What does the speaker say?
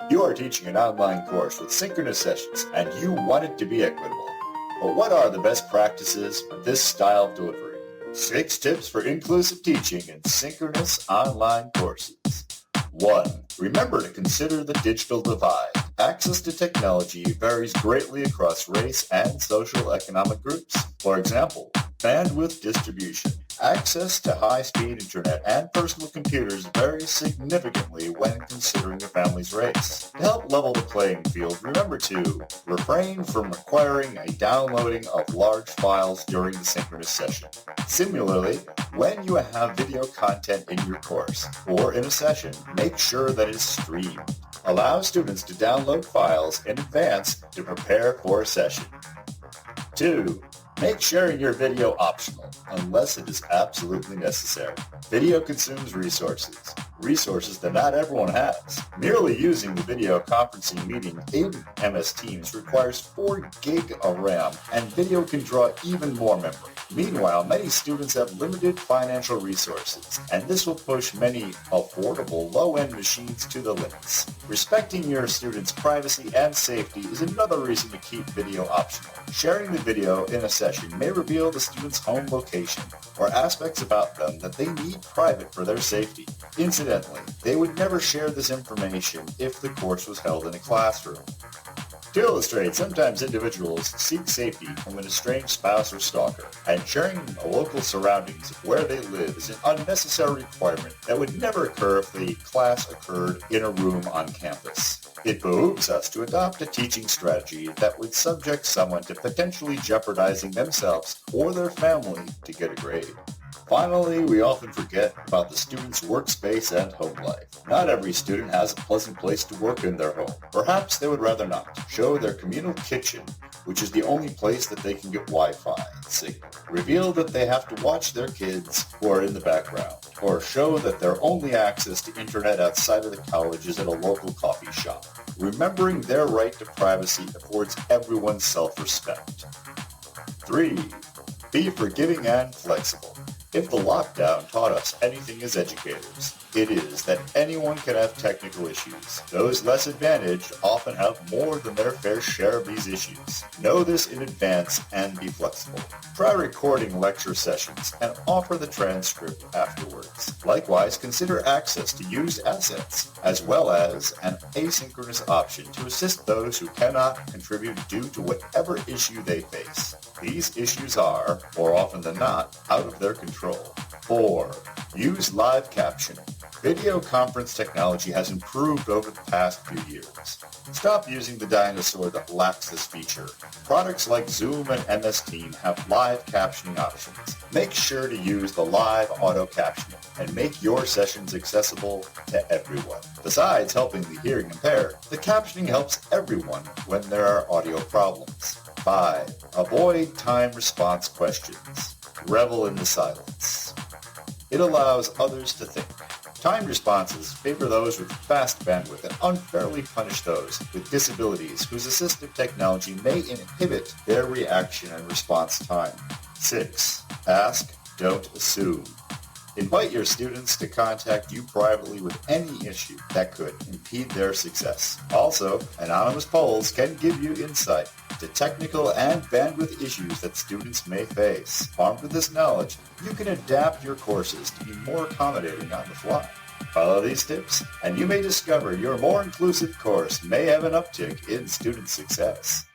You are teaching an online course with synchronous sessions and you want it to be equitable. But what are the best practices for this style of delivery? 6 tips for inclusive teaching in synchronous online courses. 1. Remember to consider the digital divide. Access to technology varies greatly across race and social economic groups. For example, bandwidth distribution. Access to high-speed internet and personal computers varies significantly when considering a family's race. To help level the playing field, remember to refrain from requiring a downloading of large files during the synchronous session. Similarly, when you have video content in your course or in a session, make sure that it is streamed. Allow students to download files in advance to prepare for a session. 2. Make sharing your video optional, unless it is absolutely necessary. Video consumes resources that not everyone has. Merely using the video conferencing meeting in MS Teams requires 4 gig of RAM, and video can draw even more memory. Meanwhile, many students have limited financial resources, and this will push many affordable low-end machines to the limits. Respecting your students' privacy and safety is another reason to keep video optional. Sharing the video in a session may reveal the student's home location or aspects about them that they need private for their safety. Incidentally, they would never share this information if the course was held in a classroom. To illustrate, sometimes individuals seek safety from an estranged spouse or stalker, and sharing the local surroundings of where they live is an unnecessary requirement that would never occur if the class occurred in a room on campus. It behooves us to adopt a teaching strategy that would subject someone to potentially jeopardizing themselves or their family to get a grade. Finally, we often forget about the student's workspace and home life. Not every student has a pleasant place to work in their home. Perhaps they would rather not. Show their communal kitchen, which is the only place that they can get Wi-Fi signal. Reveal that they have to watch their kids who are in the background, or show that their only access to internet outside of the college is at a local coffee shop. Remembering their right to privacy affords everyone self-respect. 3. Be forgiving and flexible. If the lockdown taught us anything as educators, it is that anyone can have technical issues. Those less advantaged often have more than their fair share of these issues. Know this in advance and be flexible. Try recording lecture sessions and offer the transcript afterwards. Likewise, consider access to used assets, as well as an asynchronous option to assist those who cannot contribute due to whatever issue they face. These issues are, more often than not, out of their control. 4. Use live captioning. Video conference technology has improved over the past few years. Stop using the dinosaur that lacks this feature. Products like Zoom and MS Teams have live captioning options. Make sure to use the live auto captioning and make your sessions accessible to everyone. Besides helping the hearing impaired, the captioning helps everyone when there are audio problems. 5. Avoid time response questions. Revel in the silence. It allows others to think. Timed responses favor those with fast bandwidth and unfairly punish those with disabilities whose assistive technology may inhibit their reaction and response time. 6. Ask, don't assume. Invite your students to contact you privately with any issue that could impede their success. Also, anonymous polls can give you insight to technical and bandwidth issues that students may face. Armed with this knowledge, you can adapt your courses to be more accommodating on the fly. Follow these tips, and you may discover your more inclusive course may have an uptick in student success.